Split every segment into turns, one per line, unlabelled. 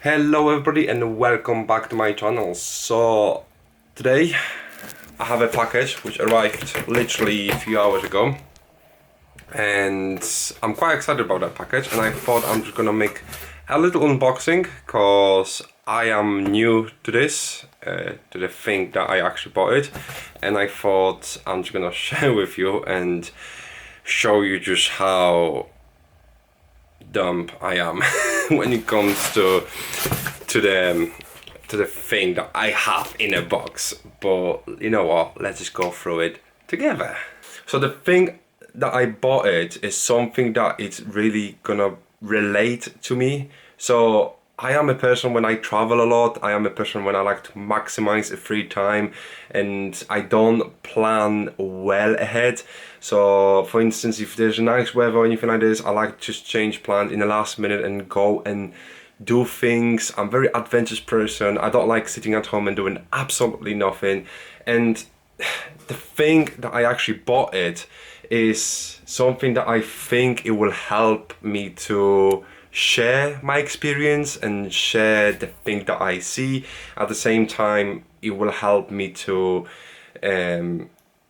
Hello everybody and welcome back to my channel. So today I have a package which arrived literally a few hours ago and I'm quite excited about that package, and I thought I'm just gonna make a little unboxing because I am new to this, to the thing that I actually bought it, and I thought I'm just gonna share with you and show you just how dumb I am when it comes to the thing that I have in a box. But you know what, let's just go through it together. So the thing that I bought it is something that it's really gonna relate to me. So I am a person when I travel a lot, I am a person when I like to maximize the free time and I don't plan well ahead. So for instance, if there's nice weather or anything like this, I like to just change plans in the last minute and go and do things. I'm a very adventurous person. I don't like sitting at home and doing absolutely nothing. And the thing that I actually bought it is something that I think it will help me to share my experience and share the thing that I see. At the same time, it will help me to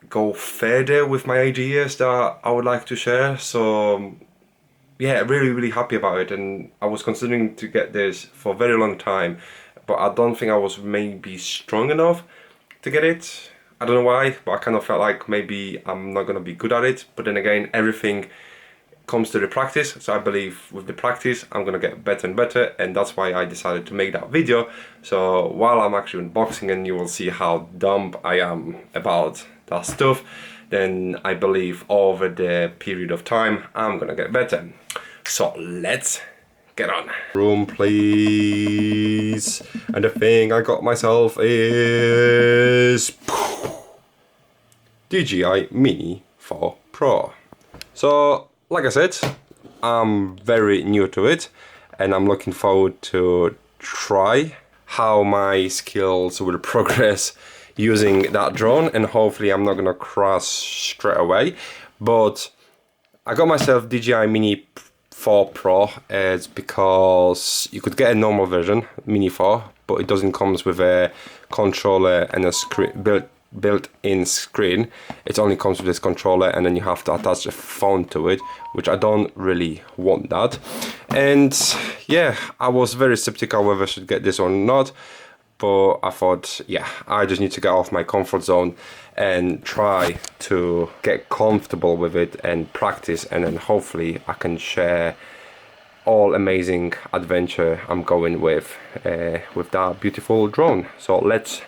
go further with my ideas that I would like to share. So yeah, really happy about it, and I was considering to get this for a very long time, but I don't think I was maybe strong enough to get it. I don't know why, but I kind of felt like maybe I'm not gonna be good at it. But then again, everything comes to the practice, so I believe with the practice I'm gonna get better and better, and that's why I decided to make that video. So while I'm actually unboxing and you will see how dumb I am about that stuff, then I believe over the period of time I'm gonna get better. So let's get on. Room please. And the thing I got myself is DJI MINI 4 Pro. So like I said, I'm very new to it and I'm looking forward to try how my skills will progress using that drone, and hopefully I'm not gonna crash straight away. But I got myself DJI MINI 4 Pro. It's because you could get a normal version, Mini 4, but it doesn't come with a controller and a screen built-in screen. It only comes with this controller, and then you have to attach a phone to it, which I don't really want that. And yeah, I was very skeptical whether I should get this or not, but I thought, yeah, I just need to get off my comfort zone and try to get comfortable with it and practice, and then hopefully I can share all amazing adventure I'm going with that beautiful drone. So let's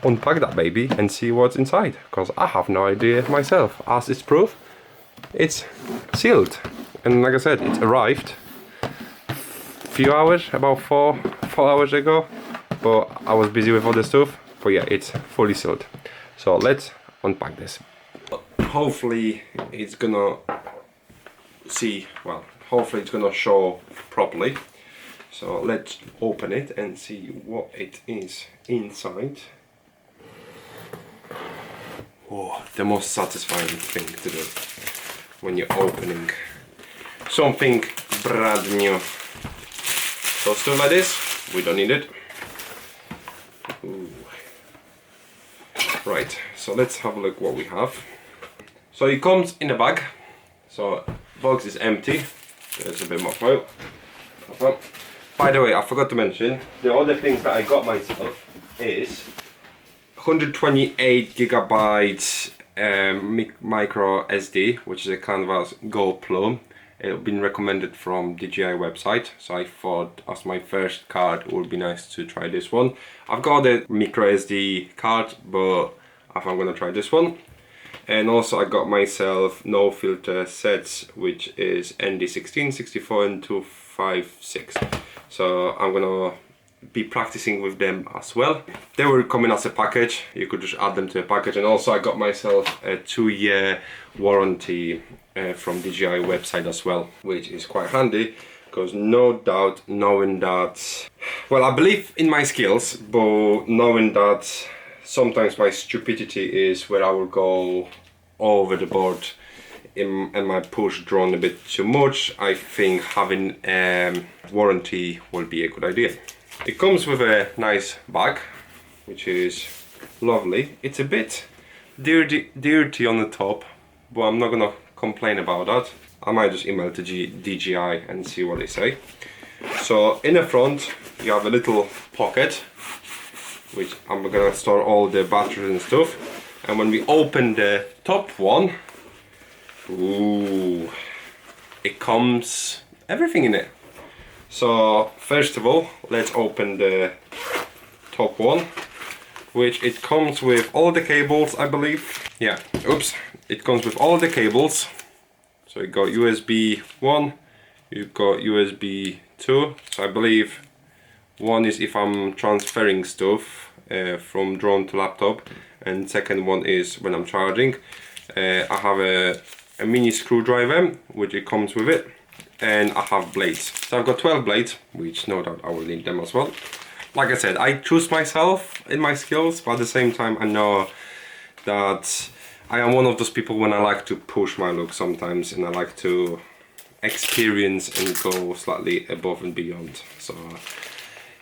unpack that baby and see what's inside, because I have no idea myself. As it's proof, it's sealed, and like I said, it arrived a few hours, about four hours ago, but I was busy with other stuff. But yeah, it's fully sealed. So let's unpack this. Hopefully it's gonna hopefully it's gonna show properly. So let's open it and see what it is inside. Oh, the most satisfying thing to do when you're opening something brand new. So stuff like this, we don't need it. Ooh. Right, so let's have a look what we have. So it comes in a bag. So box is empty. There's a bit more foil. By the way, I forgot to mention, the other things that I got myself is 128 gigabytes micro SD, which is a Canvas Go Plum. It's been recommended from DJI website, so I thought as my first card it would be nice to try this one. I've got the micro SD card, but I think I'm gonna try this one. And also I got myself no filter sets, which is ND16, 64 and 256. So I'm gonna be practicing with them as well. They were coming as a package, you could just add them to a package. And also I got myself a 2-year warranty from DJI website as well, which is quite handy, because no doubt knowing that, well, I believe in my skills, but knowing that sometimes my stupidity is where I will go over the board and might push drone a bit too much, I think having warranty will be a good idea. It comes with a nice bag, which is lovely. It's a bit dirty on the top, but I'm not gonna complain about that. I might just email to DJI and see what they say. So in the front you have a little pocket, which I'm gonna store all the batteries and stuff. And when we open the top one, ooh, it comes everything in it. So first of all, let's open the top one, which it comes with all the cables, I believe. Yeah, oops, it comes with all the cables. So you got USB 1, you've got USB 2. So I believe one is if I'm transferring stuff from drone to laptop, and second one is when I'm charging. I have a mini screwdriver, which it comes with it, and I have blades. So I've got 12 blades, which no doubt I will need them as well. Like I said, I choose myself in my skills, but at the same time I know that I am one of those people when I like to push my luck sometimes, and I like to experience and go slightly above and beyond. So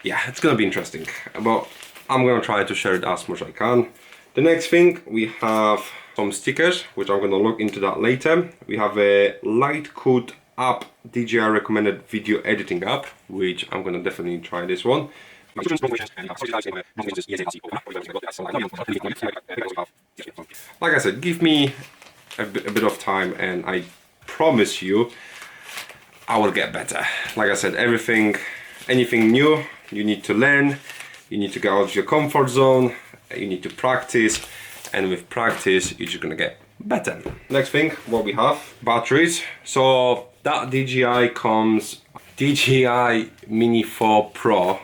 yeah, it's gonna be interesting, but I'm gonna try to share it as much as I can. The next thing, we have some stickers, which I'm gonna look into that later. We have a Lightcut app, DJI recommended video editing app, which I'm gonna definitely try this one. Like I said, give me a bit of time and I promise you I will get better. Like I said, anything new, you need to learn, you need to get out of your comfort zone, you need to practice, and with practice you're just gonna get better. Next thing, what we have, batteries. So that DJI comes DJI Mini 4 Pro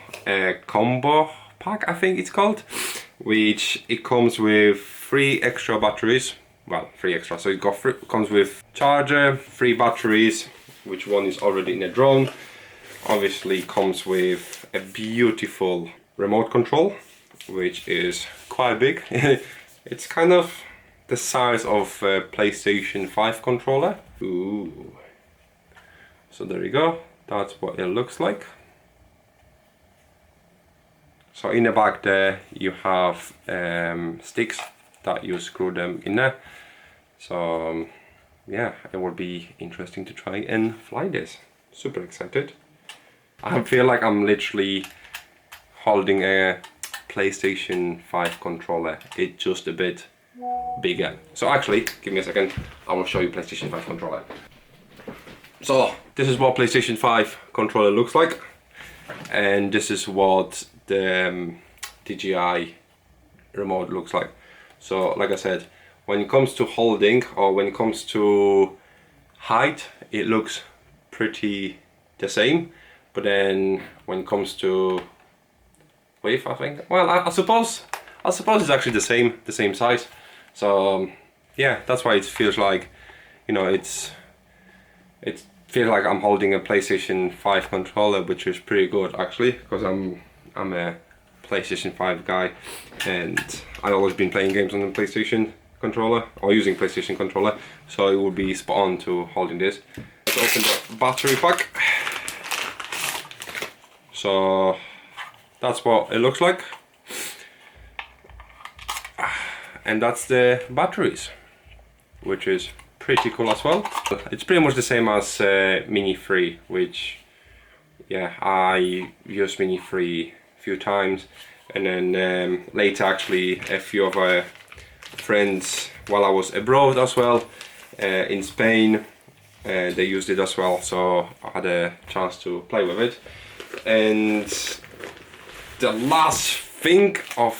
combo pack, I think it's called, which it comes with 3 extra batteries. Well, 3 extra, so it comes with charger, 3 batteries, which one is already in a drone. Obviously comes with a beautiful remote control, which is quite big. It's kind of the size of a PlayStation 5 controller. Ooh. So there you go, that's what it looks like. So in the back there you have sticks that you screw them in there. So yeah, it will be interesting to try and fly this. Super excited. I feel like I'm literally holding a PlayStation 5 controller. It's just a bit bigger. So actually, give me a second, I will show you PlayStation 5 controller. So this is what PlayStation 5 controller looks like, and this is what the DJI remote looks like. So like I said, when it comes to holding, or when it comes to height, it looks pretty the same, but then when it comes to width, I think, well, I suppose it's actually the same size. So yeah, that's why it feels like, you know, it feels like I'm holding a PlayStation 5 controller, which is pretty good actually, because I'm a PlayStation 5 guy, and I've always been playing games on the PlayStation controller, or using PlayStation controller, so it would be spot on to holding this. Let's open the battery pack. So that's what it looks like, and that's the batteries, which is pretty cool as well. It's pretty much the same as Mini 3, which, yeah, I used Mini 3 a few times, and then later actually a few of our friends while I was abroad as well, in Spain, they used it as well, so I had a chance to play with it. And the last thing of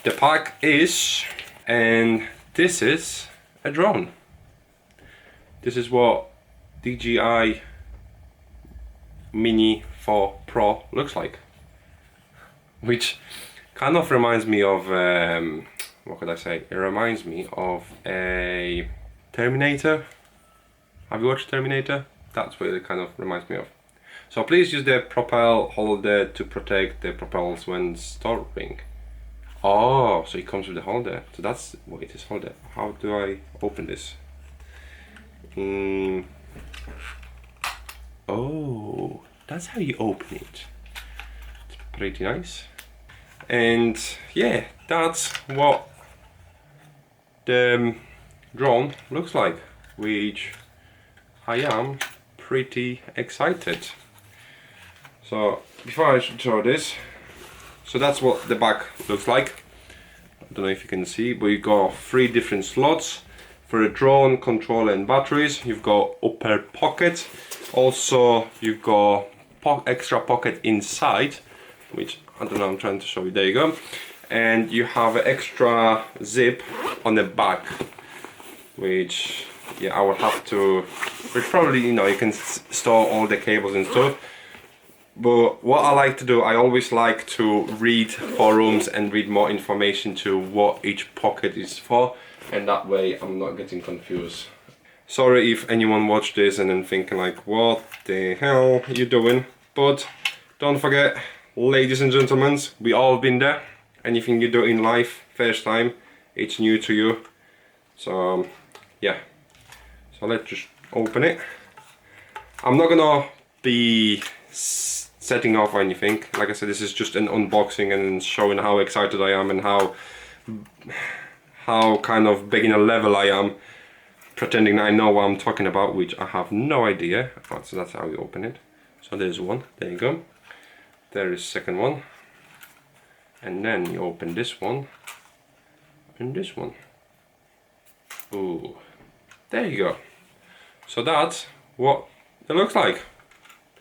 the pack is, and this is a drone. This is what DJI Mini 4 Pro looks like, which kind of reminds me of what could I say? It reminds me of a Terminator. Have you watched Terminator? That's what it kind of reminds me of. So please use the propel holder to protect the propels when storing. Oh, so it comes with the holder. So that's what it is, holder. How do I open this? Oh, that's how you open it. pretty nice. And yeah, that's what the drone looks like, which I am pretty excited. So before I show this, so that's what the back looks like. I don't know if you can see, but you got 3 different slots for a drone, controller and batteries. You've got upper pocket, also you've got extra pocket inside, which I don't know, I'm trying to show you, there you go. And you have an extra zip on the back, which yeah, I will have to, which probably, you know, you can store all the cables and stuff. But what I like to do, I always like to read forums and read more information to what each pocket is for, and that way I'm not getting confused. Sorry if anyone watched this and then thinking like, what the hell are you doing? But don't forget, ladies and gentlemen, we all been there. Anything you do in life, first time, it's new to you. So yeah, so let's just open it. I'm not gonna be setting off or anything. Like I said, this is just an unboxing and showing how excited I am and how kind of beginner level I am, pretending I know what I'm talking about, which I have no idea. Oh, so that's how you open it. So there's one, there you go. There is second one. And then you open this one and this one. Ooh, there you go. So that's what it looks like.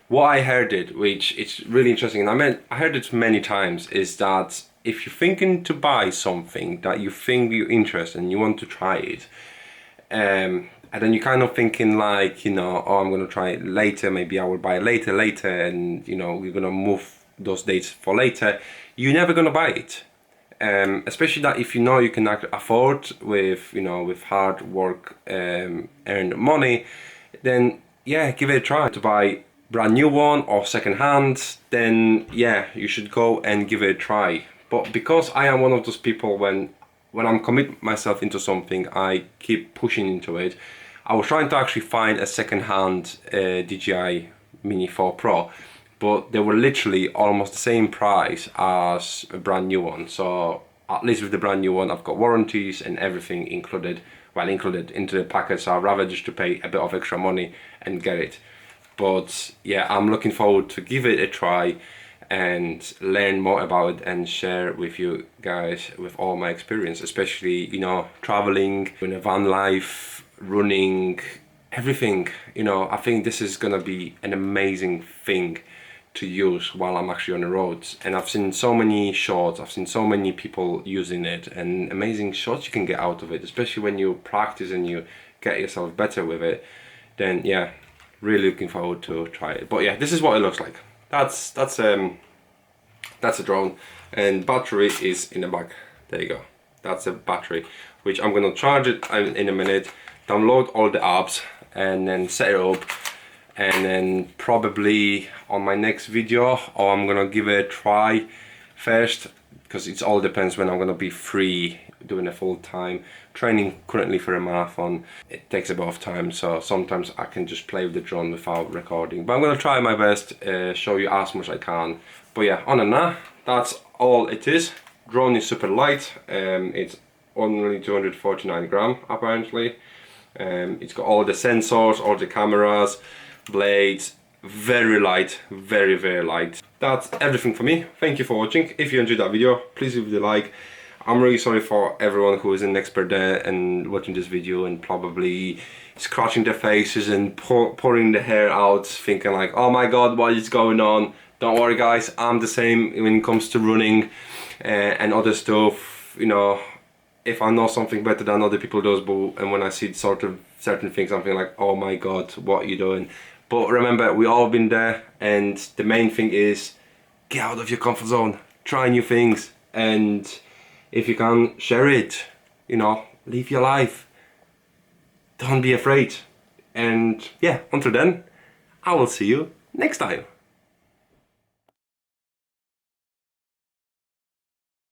What I heard it, which it's really interesting, and I heard it many times, is that if you're thinking to buy something that you think you're interested and you want to try it, and then you're kind of thinking like, you know, oh, I'm gonna try it later, maybe I will buy it later, and you know, we're gonna move those dates for later, you're never gonna buy it. Especially that if you know you can afford with, you know, with hard work earned money, then yeah, give it a try. To buy brand new one or second hand, then yeah, you should go and give it a try. But because I am one of those people, when I'm commit myself into something, I keep pushing into it. I was trying to actually find a second hand DJI Mini 4 Pro, but they were literally almost the same price as a brand new one. So at least with the brand new one, I've got warranties and everything included, well, included into the package. So I'd rather just to pay a bit of extra money and get it. But yeah, I'm looking forward to give it a try and learn more about it and share with you guys with all my experience, especially, you know, traveling, in a van life, running, everything. You know, I think this is gonna be an amazing thing to use while I'm actually on the roads. And I've seen so many shots, I've seen so many people using it, and amazing shots you can get out of it, especially when you practice and you get yourself better with it. Then yeah, really looking forward to try it. But yeah, this is what it looks like. That's a drone, and battery is in the back. There you go. That's a battery, which I'm gonna charge it in a minute, download all the apps, and then set it up. And then probably on my next video, or I'm gonna give it a try first, because it all depends when I'm gonna be free doing a full-time training. Currently for a marathon, it takes a bit of time, so sometimes I can just play with the drone without recording. But I'm gonna try my best, show you as much as I can. But yeah, on and on, that's all it is. Drone is super light. It's only 249 grams apparently. It's got all the sensors, all the cameras, blades, very light, very light. That's everything for me. Thank you for watching. If you enjoyed that video, please leave a like. I'm really sorry for everyone who is an expert there and watching this video and probably scratching their faces and pouring the hair out, thinking like, oh my god, what is going on? Don't worry guys, I'm the same when it comes to running and other stuff. You know, if I know something better than other people do, and when I see sort of certain things, I'm feeling like, oh my god, what are you doing? But remember, we all been there, and the main thing is get out of your comfort zone, try new things, and if you can, share it. You know, live your life. Don't be afraid. And yeah, until then, I will see you next time.